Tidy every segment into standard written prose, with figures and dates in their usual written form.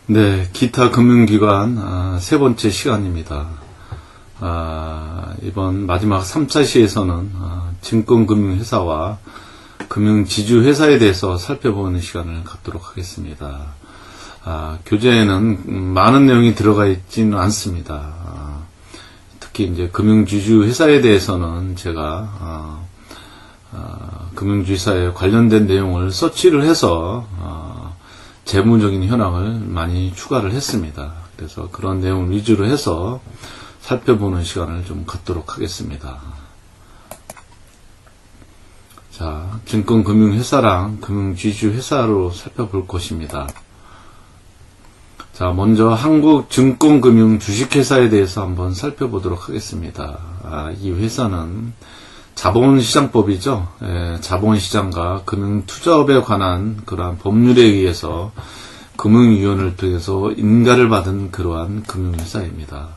네, 기타 금융기관 세 번째 시간입니다. 이번 마지막 3차 시에서는 증권금융회사와 금융지주회사에 대해서 살펴보는 시간을 갖도록 하겠습니다. 교재에는 많은 내용이 들어가 있지는 않습니다. 특히 이제 금융지주회사에 대해서는 제가 금융지주회사에 관련된 내용을 서치를 해서 재무적인 현황을 많이 추가를 했습니다. 그래서 그런 내용 위주로 해서 살펴보는 시간을 좀 갖도록 하겠습니다. 자, 증권금융회사랑 금융지주회사로 살펴볼 것입니다. 자, 먼저 한국증권금융주식회사에 대해서 한번 살펴보도록 하겠습니다. 이 회사는 자본시장법이죠. 자본시장과 금융투자업에 관한 그러한 법률에 의해서 금융위원회를 통해서 인가를 받은 그러한 금융회사입니다.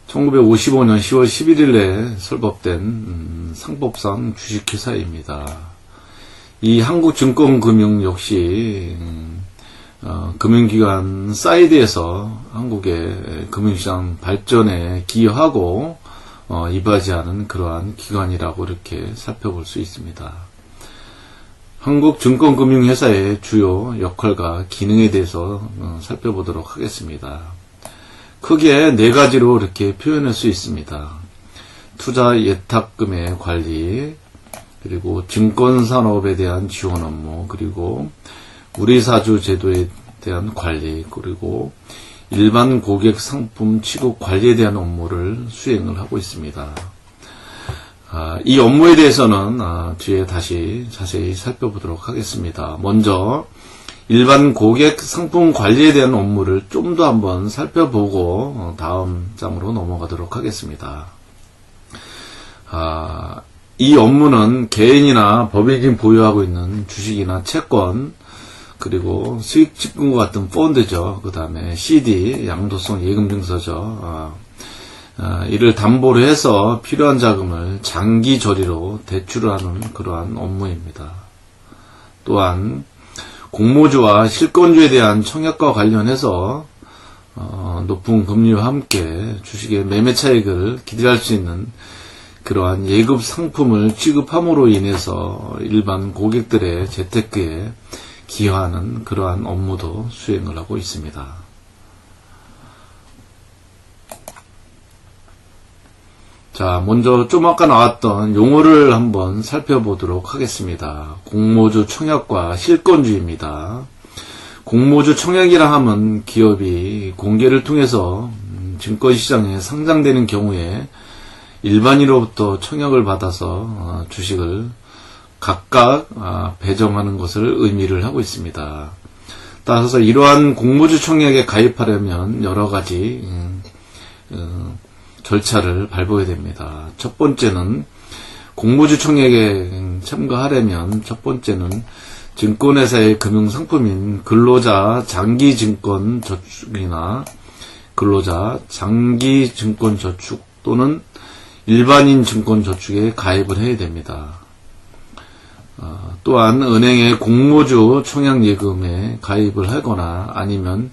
1955년 10월 11일에 설법된 상법상 주식회사입니다. 이 한국증권금융 역시 금융기관 사이드에서 한국의 금융시장 발전에 기여하고 이바지하는 그러한 기관이라고 이렇게 살펴볼 수 있습니다. 한국증권금융회사의 주요 역할과 기능에 대해서 살펴보도록 하겠습니다. 크게 네 가지로 이렇게 표현할 수 있습니다. 투자 예탁금의 관리, 그리고 증권산업에 대한 지원 업무, 그리고 우리사주 제도에 대한 관리, 그리고 일반 고객 상품 취급 관리에 대한 업무를 수행을 하고 있습니다. 이 업무에 대해서는 뒤에 다시 자세히 살펴보도록 하겠습니다. 먼저 일반 고객 상품 관리에 대한 업무를 좀 더 한번 살펴보고 다음 장으로 넘어가도록 하겠습니다. 이 업무는 개인이나 법인이 보유하고 있는 주식이나 채권, 그리고 수익직금과 같은 펀드죠. 그 다음에 CD, 양도성 예금증서죠. 이를 담보로 해서 필요한 자금을 장기 저리로 대출을 하는 그러한 업무입니다. 또한 공모주와 실권주에 대한 청약과 관련해서 높은 금리와 함께 주식의 매매 차익을 기대할 수 있는 그러한 예금 상품을 취급함으로 인해서 일반 고객들의 재테크에 기여하는 그러한 업무도 수행을 하고 있습니다. 자, 먼저 좀 아까 나왔던 용어를 한번 살펴보도록 하겠습니다. 공모주 청약과 실권주입니다. 공모주 청약이라 하면 기업이 공개를 통해서 증권시장에 상장되는 경우에 일반인으로부터 청약을 받아서 주식을 각각 배정하는 것을 의미를 하고 있습니다. 따라서 이러한 공모주 청약에 가입하려면 여러 가지 절차를 밟아야 됩니다. 첫 번째는 공모주 청약에 참가하려면 첫 번째는 증권회사의 금융상품인 근로자 장기증권저축이나 근로자 장기증권저축 또는 일반인 증권저축에 가입을 해야 됩니다. 또한 은행의 공모주 청약예금에 가입을 하거나 아니면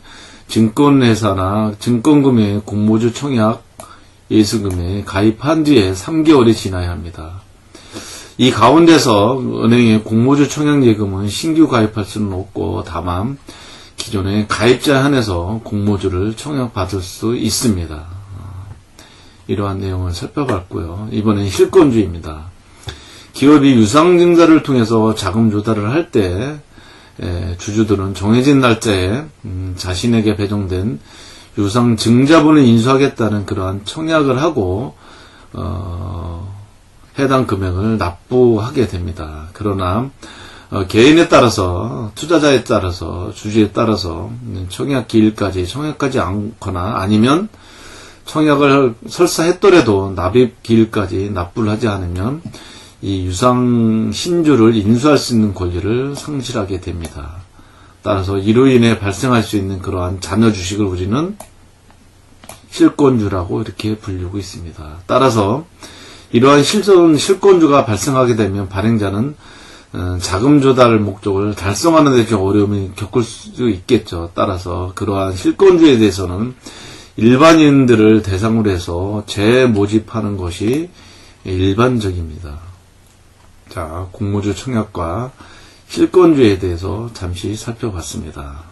증권회사나 증권금융의 공모주 청약 예수금에 가입한 뒤에 3개월이 지나야 합니다. 이 가운데서 은행의 공모주 청약예금은 신규 가입할 수는 없고 다만 기존의 가입자에 한해서 공모주를 청약받을 수 있습니다. 이러한 내용을 살펴봤고요. 이번엔 실권주입니다. 기업이 유상증자를 통해서 자금 조달을 할 때 주주들은 정해진 날짜에 자신에게 배정된 유상증자분을 인수하겠다는 그러한 청약을 하고 해당 금액을 납부하게 됩니다. 그러나 개인에 따라서 투자자에 따라서 주주에 따라서 청약 기일까지 청약하지 않거나 아니면 청약을 설사했더라도 납입 기일까지 납부를 하지 않으면 이 유상 신주를 인수할 수 있는 권리를 상실하게 됩니다. 따라서 이로 인해 발생할 수 있는 그러한 잔여 주식을 우리는 실권주라고 이렇게 불리고 있습니다. 따라서 이러한 실권주가 발생하게 되면 발행자는 자금 조달 목적을 달성하는 데 좀 어려움이 겪을 수 있겠죠. 따라서 그러한 실권주에 대해서는 일반인들을 대상으로 해서 재모집하는 것이 일반적입니다. 자, 공모주 청약과 실권주에 대해서 잠시 살펴봤습니다.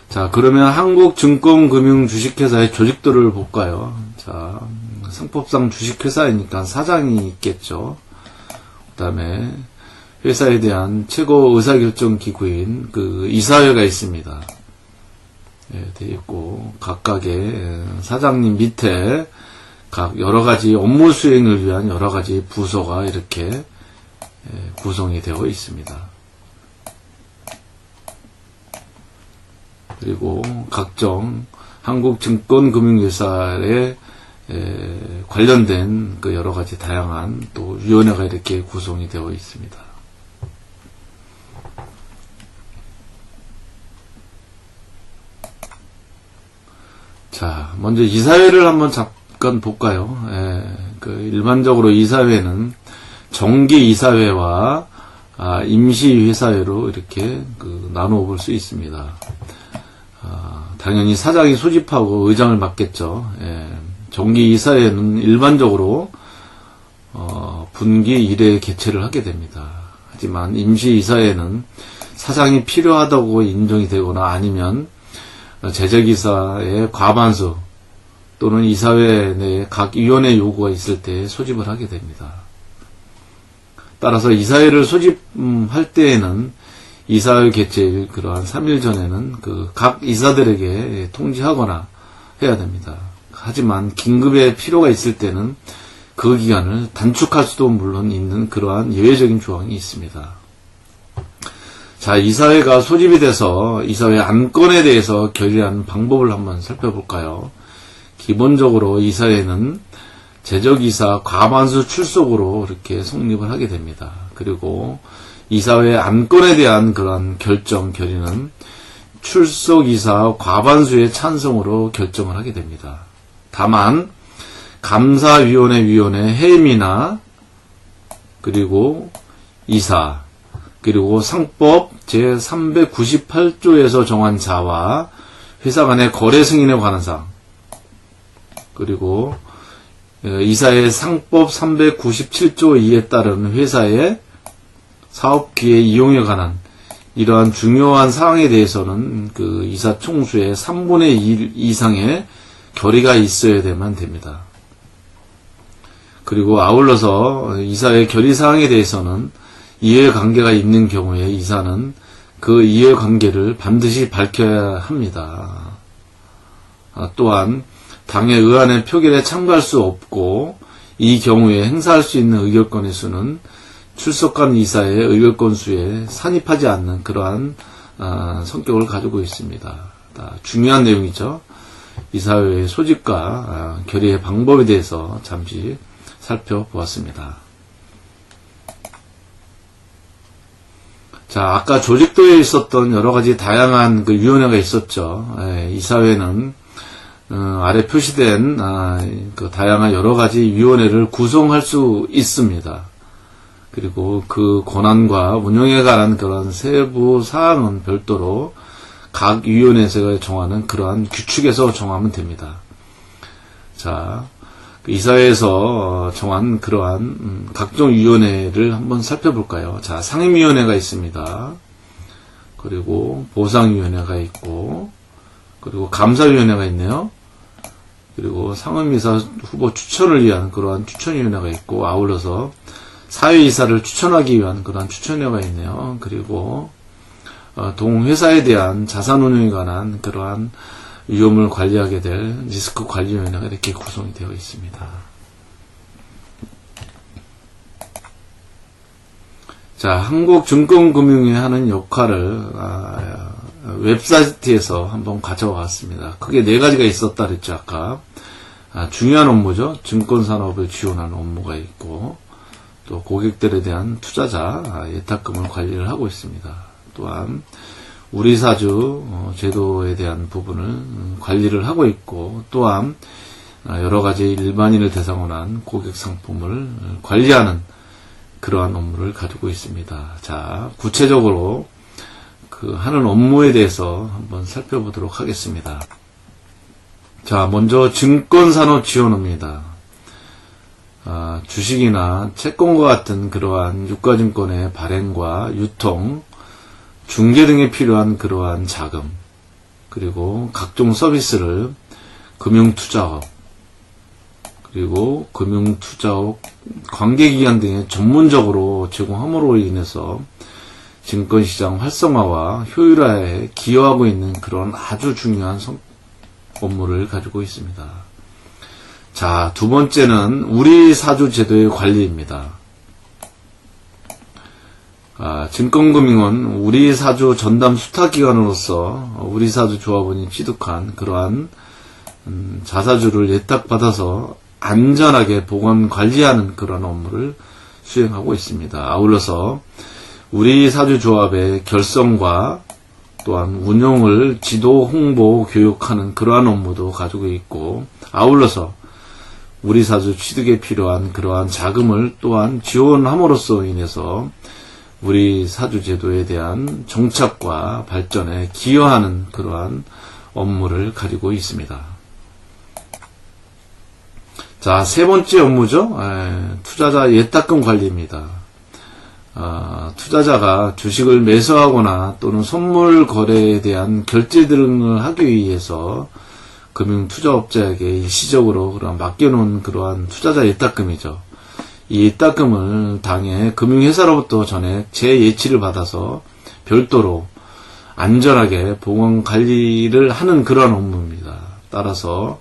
자, 그러면 한국증권금융주식회사의 조직도를 볼까요? 자, 상법상 주식회사이니까 사장이 있겠죠. 그 다음에 회사에 대한 최고 의사결정 기구인 그 이사회가 있습니다. 예, 되어 있고, 각각의 사장님 밑에 각 여러가지 업무 수행을 위한 여러가지 부서가 이렇게 구성이 되어 있습니다. 그리고 각종 한국증권금융회사에 관련된 그 여러가지 다양한 또 위원회가 이렇게 구성이 되어 있습니다. 자, 먼저 이사회를 한번 잠깐 볼까요? 그 일반적으로 이사회는 정기이사회와 임시회사회로 이렇게 나누어 볼 수 있습니다. 당연히 사장이 소집하고 의장을 맡겠죠. 정기이사회는 일반적으로 분기 1회 개최를 하게 됩니다. 하지만 임시이사회는 사장이 필요하다고 인정이 되거나 아니면 제적이사의 과반수 또는 이사회 내에 각 위원회 요구가 있을 때 소집을 하게 됩니다. 따라서 이사회를 소집할 때에는 이사회 개최일 그러한 3일 전에는 그 각 이사들에게 통지하거나 해야 됩니다. 하지만 긴급의 필요가 있을 때는 그 기간을 단축할 수도 물론 있는 그러한 예외적인 조항이 있습니다. 자, 이사회가 소집이 돼서 이사회 안건에 대해서 결의하는 방법을 한번 살펴볼까요? 기본적으로 이사회는 제적이사 과반수 출석으로 이렇게 성립을 하게 됩니다. 그리고 이사회 안건에 대한 그런 결정, 결의는 출석이사 과반수의 찬성으로 결정을 하게 됩니다. 다만 감사위원회 해임이나 그리고 이사 그리고 상법 제398조에서 정한 자와 회사 간의 거래 승인에 관한 사항 그리고 이사의 상법 397조 2에 따른 회사의 사업기회 이용에 관한 이러한 중요한 사항에 대해서는 그 이사 총수의 3분의 1 이상의 결의가 있어야 되면 됩니다. 그리고 아울러서 이사의 결의 사항에 대해서는 이해관계가 있는 경우에 이사는 그 이해관계를 반드시 밝혀야 합니다. 또한 당의 의안의 표결에 참가할 수 없고 이 경우에 행사할 수 있는 의결권의 수는 출석한 이사의 의결권 수에 산입하지 않는 그러한 성격을 가지고 있습니다. 중요한 내용이죠. 이사회의 소집과 결의의 방법에 대해서 잠시 살펴보았습니다. 자, 아까 조직도에 있었던 여러 가지 다양한 그 위원회가 있었죠. 이사회는 아래 표시된 그 다양한 여러 가지 위원회를 구성할 수 있습니다. 그리고 그 권한과 운영에 관한 그런 세부 사항은 별도로 각 위원회에서 정하는 그러한 규칙에서 정하면 됩니다. 자, 이사회에서 정한 그러한 각종 위원회를 한번 살펴볼까요? 자, 상임위원회가 있습니다. 그리고 보상위원회가 있고, 그리고 감사위원회가 있네요. 그리고 상임이사 후보 추천을 위한 그러한 추천위원회가 있고, 아울러서 사회이사를 추천하기 위한 그러한 추천위원회가 있네요. 그리고 동회사에 대한 자산운용에 관한 그러한 위험을 관리하게 될 리스크관리위원회가 이렇게 구성이 되어 있습니다. 자, 한국증권금융이 하는 역할을 웹사이트에서 한번 가져와 봤습니다. 크게 4가지가 있었다 그랬죠, 아까. 중요한 업무죠. 증권산업을 지원하는 업무가 있고, 또 고객들에 대한 투자자 예탁금을 관리를 하고 있습니다. 또한 우리사주 제도에 대한 부분을 관리를 하고 있고, 또한 여러 가지 일반인을 대상으로 한 고객 상품을 관리하는 그러한 업무를 가지고 있습니다. 자, 구체적으로 그 하는 업무에 대해서 한번 살펴보도록 하겠습니다. 자, 먼저 증권산업지원업입니다. 주식이나 채권과 같은 그러한 유가증권의 발행과 유통, 중개 등에 필요한 그러한 자금, 그리고 각종 서비스를 금융투자업, 그리고 금융투자업 관계기관 등에 전문적으로 제공함으로 인해서 증권시장 활성화와 효율화에 기여하고 있는 그런 아주 중요한 업무를 가지고 있습니다. 자, 두 번째는 우리 사주 제도의 관리입니다. 증권금융은 우리 사주 전담 수탁기관으로서 우리 사주 조합원이 취득한 그러한 자사주를 예탁받아서 안전하게 보관 관리하는 그런 업무를 수행하고 있습니다. 아울러서 우리 사주 조합의 결성과 또한 운용을 지도, 홍보, 교육하는 그러한 업무도 가지고 있고, 아울러서 우리 사주 취득에 필요한 그러한 자금을 또한 지원함으로써 인해서 우리 사주 제도에 대한 정착과 발전에 기여하는 그러한 업무를 가지고 있습니다. 자, 세 번째 업무죠. 투자자 예탁금 관리입니다. 투자자가 주식을 매수하거나 또는 선물 거래에 대한 결제 등을 하기 위해서 금융투자업자에게 일시적으로 그런 맡겨놓은 그러한 투자자 예탁금이죠. 이 예탁금을 당해 금융회사로부터 전액 재예치를 받아서 별도로 안전하게 보관 관리를 하는 그런 업무입니다. 따라서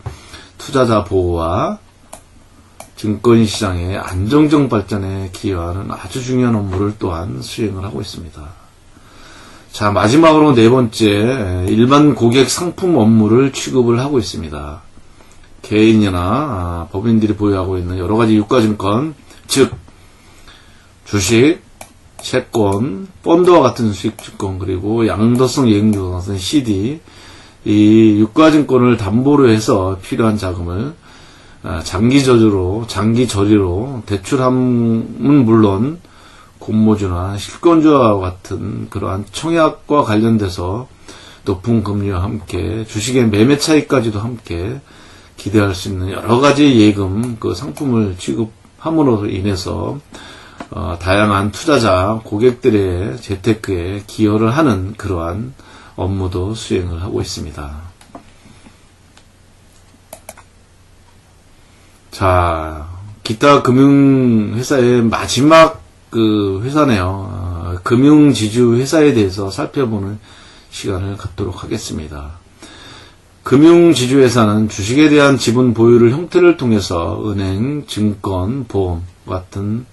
투자자 보호와 증권시장의 안정적 발전에 기여하는 아주 중요한 업무를 또한 수행을 하고 있습니다. 자, 마지막으로 네 번째, 일반 고객 상품 업무를 취급을 하고 있습니다. 개인이나 법인들이 보유하고 있는 여러 가지 유가증권, 즉 주식, 채권, 펀드와 같은 수익증권, 그리고 양도성 예금주와 같은 CD, 이 유가증권을 담보로 해서 필요한 자금을 장기 저리로 대출함은 물론 공모주나 실권주와 같은 그러한 청약과 관련돼서 높은 금리와 함께 주식의 매매 차익까지도 함께 기대할 수 있는 여러 가지 예금 그 상품을 취급함으로 인해서 다양한 투자자 고객들의 재테크에 기여를 하는 그러한 업무도 수행을 하고 있습니다. 자, 기타 금융회사의 마지막 그 회사네요. 금융지주 회사에 대해서 살펴보는 시간을 갖도록 하겠습니다. 금융지주 회사는 주식에 대한 지분 보유를 형태를 통해서 은행, 증권, 보험 같은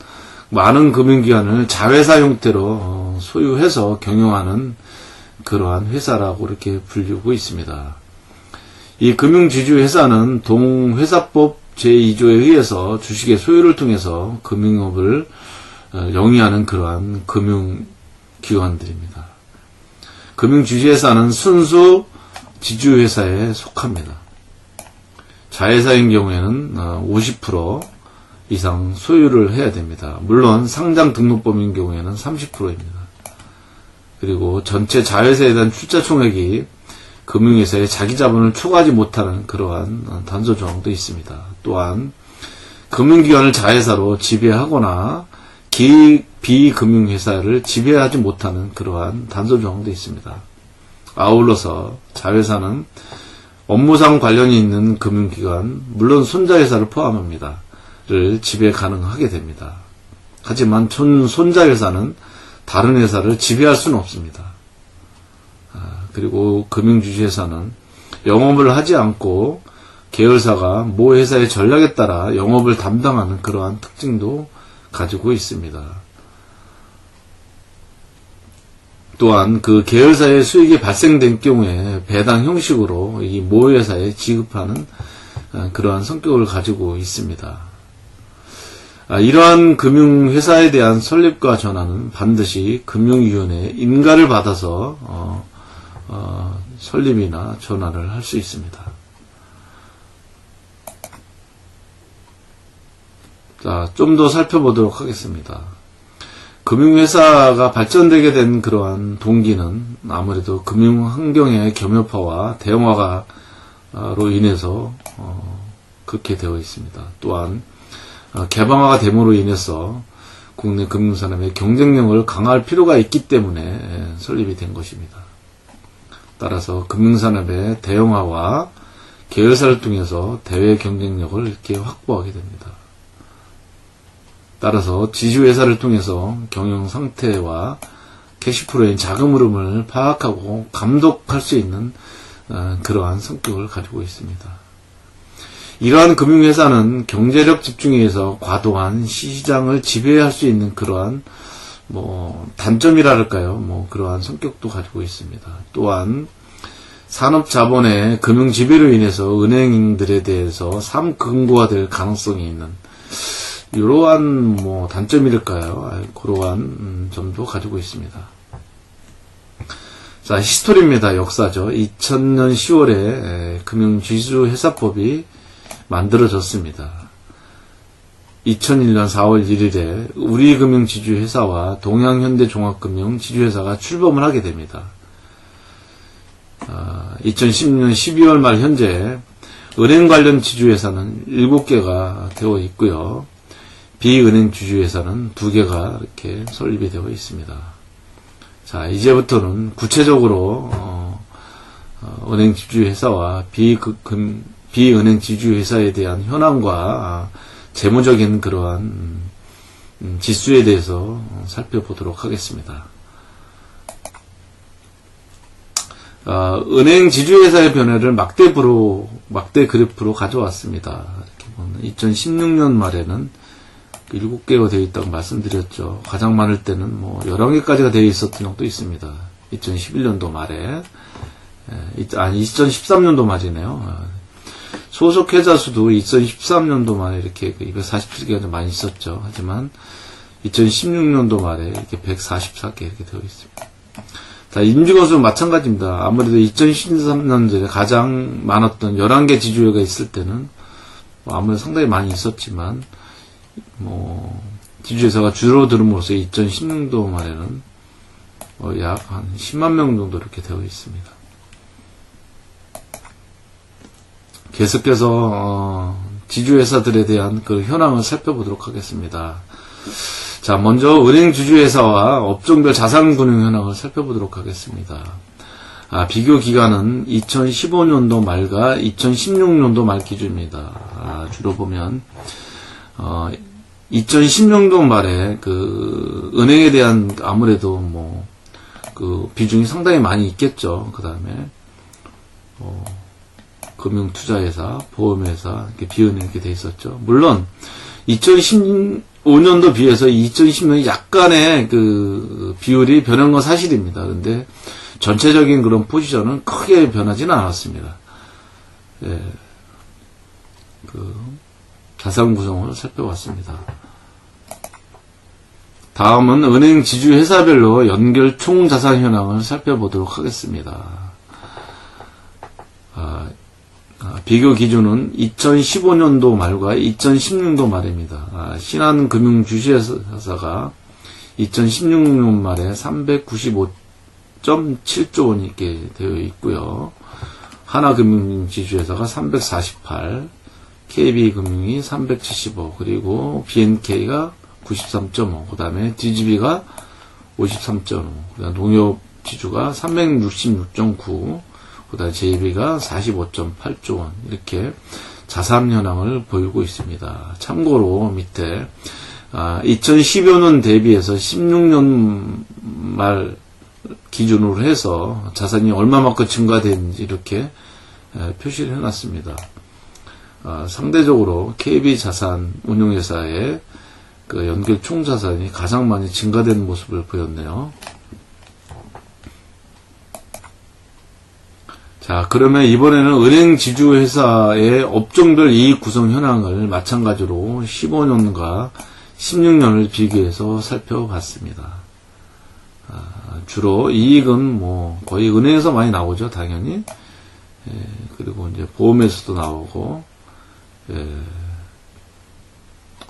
많은 금융기관을 자회사 형태로 소유해서 경영하는 그러한 회사라고 이렇게 불리고 있습니다. 이 금융지주 회사는 동회사법 제2조에 의해서 주식의 소유를 통해서 금융업을 영위하는 그러한 금융기관들입니다. 금융지주회사는 순수 지주회사에 속합니다. 자회사인 경우에는 50% 이상 소유를 해야 됩니다. 물론 상장 등록법인 경우에는 30%입니다. 그리고 전체 자회사에 대한 출자 총액이 금융회사의 자기 자본을 초과하지 못하는 그러한 단서 조항도 있습니다. 또한 금융기관을 자회사로 지배하거나 비금융회사를 지배하지 못하는 그러한 단서 조항도 있습니다. 아울러서 자회사는 업무상 관련이 있는 금융기관, 물론 손자회사를 포함합니다. 를 지배 가능하게 됩니다. 하지만 손자회사는 다른 회사를 지배할 수는 없습니다. 그리고 금융주주회사는 영업을 하지 않고 계열사가 모 회사의 전략에 따라 영업을 담당하는 그러한 특징도 가지고 있습니다. 또한 그 계열사의 수익이 발생된 경우에 배당 형식으로 이 모 회사에 지급하는 그러한 성격을 가지고 있습니다. 이러한 금융회사에 대한 설립과 전환은 반드시 금융위원회의 인가를 받아서 설립이나 전환을 할 수 있습니다. 자, 좀 더 살펴보도록 하겠습니다. 금융회사가 발전되게 된 그러한 동기는 아무래도 금융환경의 겸효화와 대형화로 인해서 그렇게 되어 있습니다. 또한 개방화가 됨으로 인해서 국내 금융산업의 경쟁력을 강화할 필요가 있기 때문에 설립이 된 것입니다. 따라서 금융산업의 대형화와 계열사를 통해서 대외 경쟁력을 이렇게 확보하게 됩니다. 따라서 지주회사를 통해서 경영 상태와 캐시플로의 자금 흐름을 파악하고 감독할 수 있는 그러한 성격을 가지고 있습니다. 이러한 금융회사는 경제력 집중에 의해서 과도한 시장을 지배할 수 있는 그러한 단점이랄까요? 그러한 성격도 가지고 있습니다. 또한 산업자본의 금융지배로 인해서 은행들에 대해서 삼금고화될 가능성이 있는 이러한 단점이랄까요? 그러한 점도 가지고 있습니다. 자, 히스토리입니다. 역사죠. 2000년 10월에 금융지주회사법이 만들어졌습니다. 2001년 4월 1일에 우리금융지주회사와 동양현대종합금융지주회사가 출범을 하게 됩니다. 2010년 12월 말 현재 은행 관련 지주회사는 7개가 되어 있고요. 비은행 지주회사는 2개가 이렇게 설립이 되어 있습니다. 자, 이제부터는 구체적으로 은행 지주회사와 비은행 지주회사에 대한 현황과 재무적인 그러한 지수에 대해서 살펴보도록 하겠습니다. 은행 지주회사의 변화를 막대 그래프로 가져왔습니다. 이렇게 보면 2016년 말에는 7개가 되어 있다고 말씀드렸죠. 가장 많을 때는 11개까지가 되어 있었던 적도 있습니다. 2011년도 말에. 2013년도 말이네요. 소속회사 수도 2013년도 말에 이렇게 247개가 좀 많이 있었죠. 하지만 2016년도 말에 이렇게 144개 이렇게 되어 있습니다. 자, 임직원수 마찬가지입니다. 아무래도 2013년도에 가장 많았던 11개 지주회가 있을 때는 아무래도 상당히 많이 있었지만 지주회사가 줄어들음으로써 2016년도 말에는 약 한 10만 명 정도 이렇게 되어 있습니다. 계속해서 지주회사들에 대한 그 현황을 살펴보도록 하겠습니다. 자, 먼저 은행 지주회사와 업종별 자산금융 현황을 살펴보도록 하겠습니다. 비교 기간은 2015년도 말과 2016년도 말 기준입니다. 주로 보면 2016년도 말에 그 은행에 대한 아무래도 그 비중이 상당히 많이 있겠죠. 그 다음에 금융투자회사, 보험회사, 이렇게 비은행 이렇게 돼 있었죠. 물론 2015년도 비해서 2010년이 약간의 그 비율이 변한 건 사실입니다. 근데 전체적인 그런 포지션은 크게 변하지는 않았습니다. 예, 그 자산 구성을 살펴봤습니다. 다음은 은행 지주회사별로 연결 총 자산 현황을 살펴보도록 하겠습니다. 비교 기준은 2015년도 말과 2016년도 말입니다. 신한금융주식회사가 2016년 말에 395.7조 원 이렇게 되어 있고요. 하나금융지주회사가 348, KB금융이 375, 그리고 BNK가 93.5, 그 다음에 DGB가 53.5, 그 다음 농협지주가 366.9, 그 다음에 JB가 45.8조 원, 이렇게 자산 현황을 보이고 있습니다. 참고로 밑에 2015년 대비해서 16년 말 기준으로 해서 자산이 얼마만큼 증가됐는지 이렇게 표시를 해놨습니다. 상대적으로 KB자산 운용회사의 그 연결 총자산이 가장 많이 증가된 모습을 보였네요. 자, 그러면 이번에는 은행 지주회사의 업종별 이익 구성 현황을 마찬가지로 15년과 16년을 비교해서 살펴봤습니다. 주로 이익은 거의 은행에서 많이 나오죠, 당연히. 그리고 이제 보험에서도 나오고,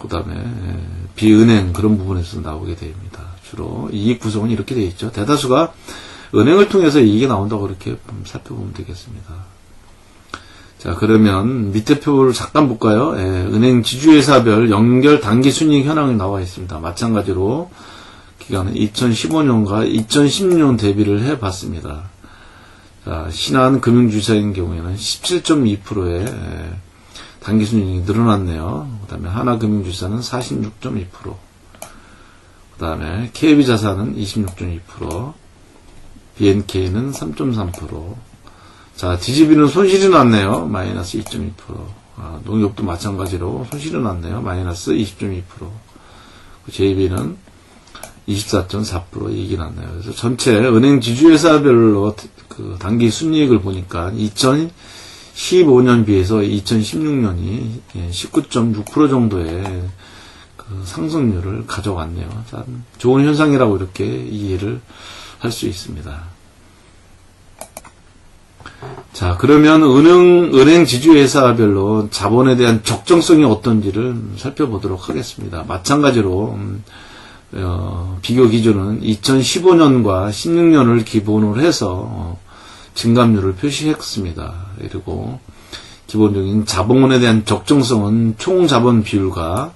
그 다음에 비은행 그런 부분에서 나오게 됩니다. 주로 이익 구성은 이렇게 되어 있죠. 대다수가 은행을 통해서 이익이 나온다고 이렇게 살펴보면 되겠습니다. 자, 그러면 밑에 표를 잠깐 볼까요? 예, 은행 지주회사별 연결 단기순이익 현황이 나와 있습니다. 마찬가지로 기간은 2015년과 2016년 대비를 해봤습니다. 자, 신한금융주사인 경우에는 17.2%의 단기순이익이 늘어났네요. 그 다음에 하나금융주사는 46.2%, 그 다음에 KB자산은 26.2%, BNK는 3.3%. 자, DGB는 손실이 났네요. 마이너스 2.2%. 농협도 마찬가지로 손실이 났네요. 마이너스 20.2%. JB는 24.4% 이익이 났네요. 그래서 전체 은행 지주회사별로 그 단기 순이익을 보니까 2015년 비해서 2016년이 19.6% 정도의 그 상승률을 가져갔네요. 참 좋은 현상이라고 이렇게 이해를 할 수 있습니다. 자, 그러면 은행 지주회사별로 자본에 대한 적정성이 어떤지를 살펴보도록 하겠습니다. 마찬가지로 비교 기준은 2015년과 16년을 기본으로 해서 증감률을 표시했습니다. 그리고 기본적인 자본에 대한 적정성은 총 자본 비율과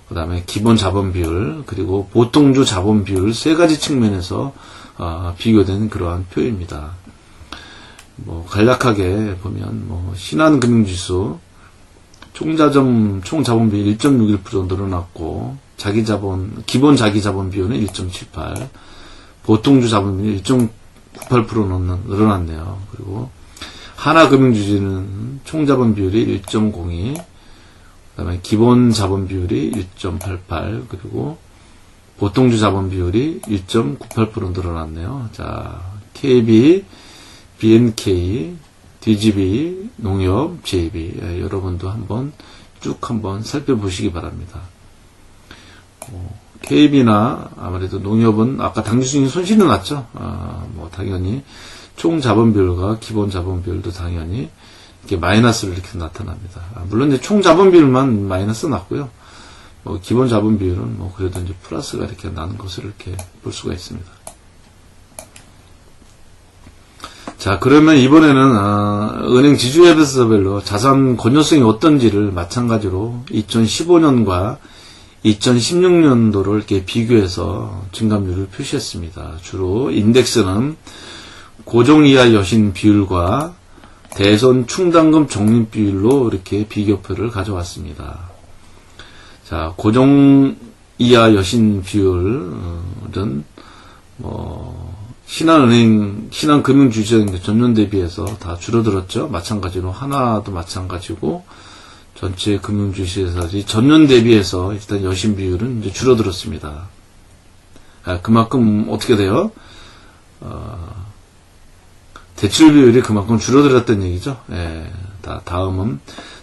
그 다음에 기본 자본 비율 그리고 보통주 자본 비율 세 가지 측면에서 비교된 그러한 표입니다. 뭐 간략하게 보면 신한금융지수 총 자본 비율 1.61% 늘어났고 기본 자기자본 비율은 1.78, 보통주 자본 비율 1.98% 늘어났네요. 그리고 하나금융주주는 총 자본 비율이 1.02, 그 다음에 기본 자본 비율이 1.88, 그리고 보통주 자본 비율이 1.98% 늘어났네요. 자, KB, BNK, DGB, 농협, JB. 여러분도 한번 살펴보시기 바랍니다. KB나 아무래도 농협은 아까 당기순이익 손실이 났죠. 당연히 총 자본 비율과 기본 자본 비율도 당연히 이렇게 마이너스를 이렇게 나타납니다. 물론 이제 총 자본 비율만 마이너스 났고요. 기본 자본 비율은 그래도 이제 플러스가 이렇게 나는 것을 이렇게 볼 수가 있습니다. 자, 그러면 이번에는 은행 지주회사별로 자산 건전성이 어떤지를 마찬가지로 2015년과 2016년도를 이렇게 비교해서 증감률을 표시했습니다. 주로 인덱스는 고정 이하 여신 비율과 대손 충당금 적립 비율로 이렇게 비교표를 가져왔습니다. 자, 고정 이하 여신 비율은 신한금융주주인데 전년 대비해서 다 줄어들었죠. 마찬가지로 하나도 마찬가지고 전체 금융주주회사들이 전년 대비해서 일단 여신 비율은 이제 줄어들었습니다. 그만큼 어떻게 돼요? 대출 비율이 그만큼 줄어들었다는 얘기죠. 다음은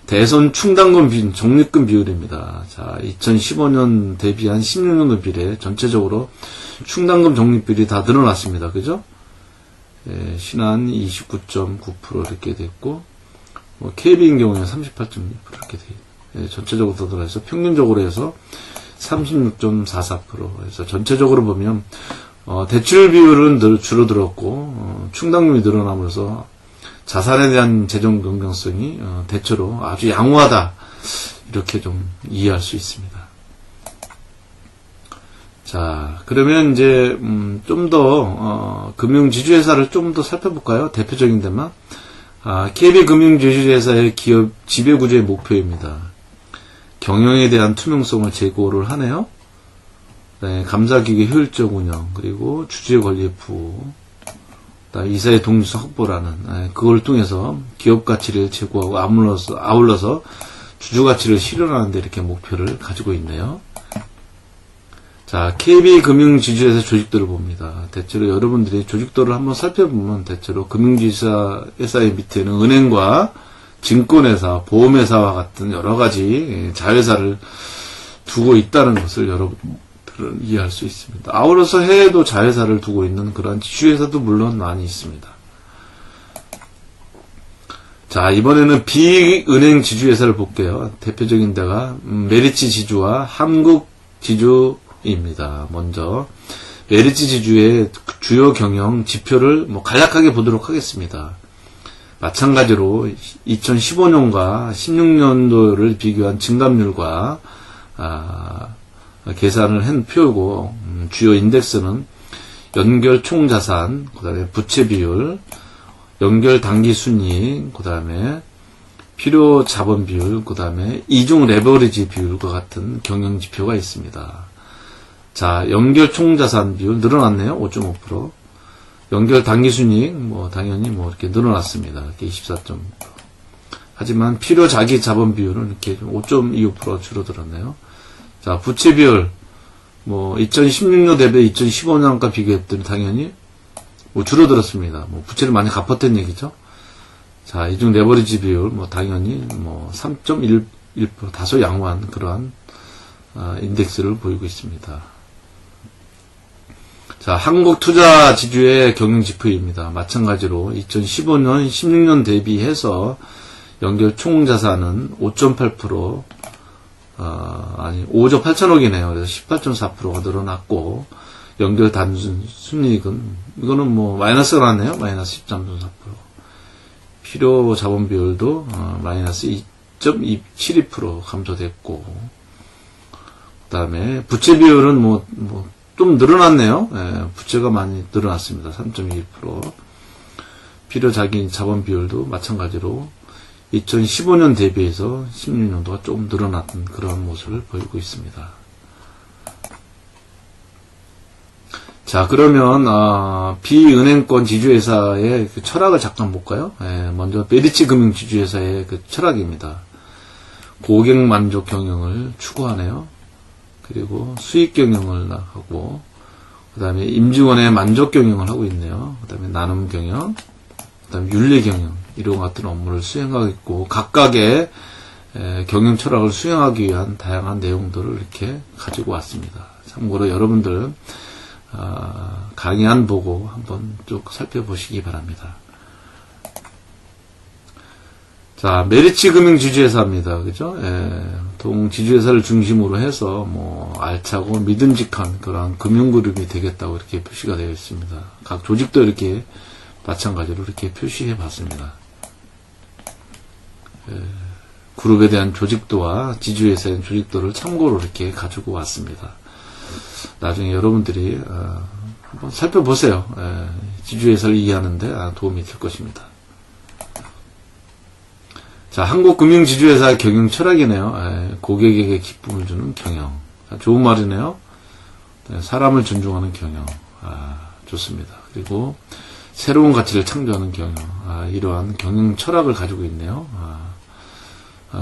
대손 충당금 비율, 적립금 비율입니다. 자, 2015년 대비한 16년도 비례 전체적으로 충당금 적립 비율이 다 늘어났습니다. 그죠? 신한 29.9% 이렇게 됐고, KB인 경우에는 38.2% 이렇게 돼요. 전체적으로 더 늘어나서 평균적으로 해서 36.44%. 그래서 전체적으로 보면 대출 비율은 늘 줄어들었고 충당금이 늘어남으로써 자산에 대한 재정 건강성이 대체로 아주 양호하다 이렇게 좀 이해할 수 있습니다. 자, 그러면 이제 좀 더 금융지주회사를 좀 더 살펴볼까요? 대표적인 데만 KB금융지주회사의 기업 지배구조의 목표입니다. 경영에 대한 투명성을 제고를 하네요. 네, 감사기계 효율적 운영, 그리고 주주관리 부호, 이사의 독립성 확보라는 그걸 통해서 기업 가치를 제고하고 아울러서 주주 가치를 실현하는 데 이렇게 목표를 가지고 있네요. 자, KB금융지주회사 조직도를 봅니다. 대체로 여러분들이 조직도를 한번 살펴보면 대체로 금융지주회사의 밑에는 은행과 증권회사, 보험회사와 같은 여러 가지 자회사를 두고 있다는 것을 여러분들은 이해할 수 있습니다. 아울러서 해외도 자회사를 두고 있는 그런 지주회사도 물론 많이 있습니다. 자, 이번에는 비은행 지주회사를 볼게요. 대표적인 데가 메리츠 지주와 한국 지주 지표입니다. 먼저 메리츠 지주의 주요 경영 지표를 간략하게 보도록 하겠습니다. 마찬가지로 2015년과 16년도를 비교한 증감률과 계산을 한 표고, 주요 인덱스는 연결 총자산, 그 다음에 부채 비율, 연결 단기 순이익, 그 다음에 필요 자본 비율, 그 다음에 이중 레버리지 비율과 같은 경영 지표가 있습니다. 자, 연결 총자산 비율 늘어났네요. 5.5%. 연결 단기 순이익, 당연히 이렇게 늘어났습니다. 이렇게 24.5%. 하지만 필요 자기 자본 비율은 이렇게 5.25% 줄어들었네요. 자, 부채 비율, 2016년 대비 2015년과 비교했더니 당연히 줄어들었습니다. 부채를 많이 갚았다는 얘기죠. 자, 이중 레버리지 비율, 당연히 3.1% 다소 양호한 그러한 인덱스를 보이고 있습니다. 자, 한국투자지주의 경영지표입니다. 마찬가지로 2015년, 16년 대비해서 연결 총자산은 5.8%, 5조 8천억이네요. 그래서 18.4%가 늘어났고, 연결 단순 순이익은, 이거는 마이너스가 났네요. 마이너스 13.4%. 필요 자본 비율도, 마이너스 2.72% 감소됐고, 그 다음에 부채 비율은 좀 늘어났네요. 예, 부채가 많이 늘어났습니다. 3.2%. 필요 자기 자본 비율도 마찬가지로 2015년 대비해서 16년도가 조금 늘어났던 그런 모습을 보이고 있습니다. 자, 그러면 비은행권 지주회사의 그 철학을 잠깐 볼까요? 예, 먼저 메리츠 금융 지주회사의 그 철학입니다. 고객 만족 경영을 추구하네요. 그리고 수익 경영을 하고, 그 다음에 임직원의 만족 경영을 하고 있네요. 그 다음에 나눔 경영, 그 다음에 윤리 경영, 이런 같은 업무를 수행하고 있고, 각각의 경영 철학을 수행하기 위한 다양한 내용들을 이렇게 가지고 왔습니다. 참고로 여러분들 강의안 보고 한번 쭉 살펴보시기 바랍니다. 자, 메리츠 금융 지주회사입니다. 그죠? 지주회사를 중심으로 해서, 알차고 믿음직한 그런 금융그룹이 되겠다고 이렇게 표시가 되어 있습니다. 각 조직도 이렇게 마찬가지로 이렇게 표시해 봤습니다. 그룹에 대한 조직도와 지주회사의 조직도를 참고로 이렇게 가지고 왔습니다. 나중에 여러분들이, 한번 살펴보세요. 지주회사를 이해하는데 도움이 될 것입니다. 자, 한국금융지주회사의 경영 철학이네요. 고객에게 기쁨을 주는 경영. 자, 좋은 말이네요. 사람을 존중하는 경영. 좋습니다. 그리고 새로운 가치를 창조하는 경영. 이러한 경영 철학을 가지고 있네요.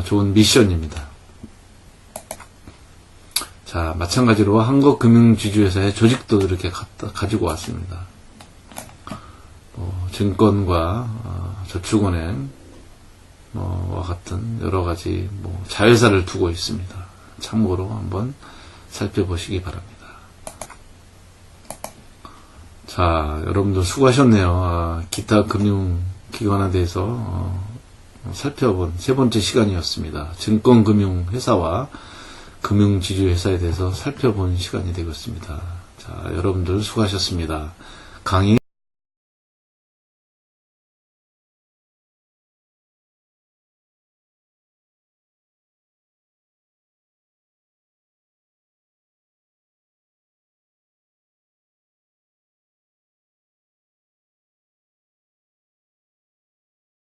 좋은 미션입니다. 자, 마찬가지로 한국금융지주회사의 조직도 이렇게 가지고 왔습니다. 증권과 저축은행, 와 같은 여러 가지 자회사를 두고 있습니다. 참고로 한번 살펴보시기 바랍니다. 자, 여러분들 수고하셨네요. 기타 금융기관에 대해서 살펴본 세 번째 시간이었습니다. 증권금융회사와 금융지주회사에 대해서 살펴본 시간이 되겠습니다. 자, 여러분들 수고하셨습니다. 강의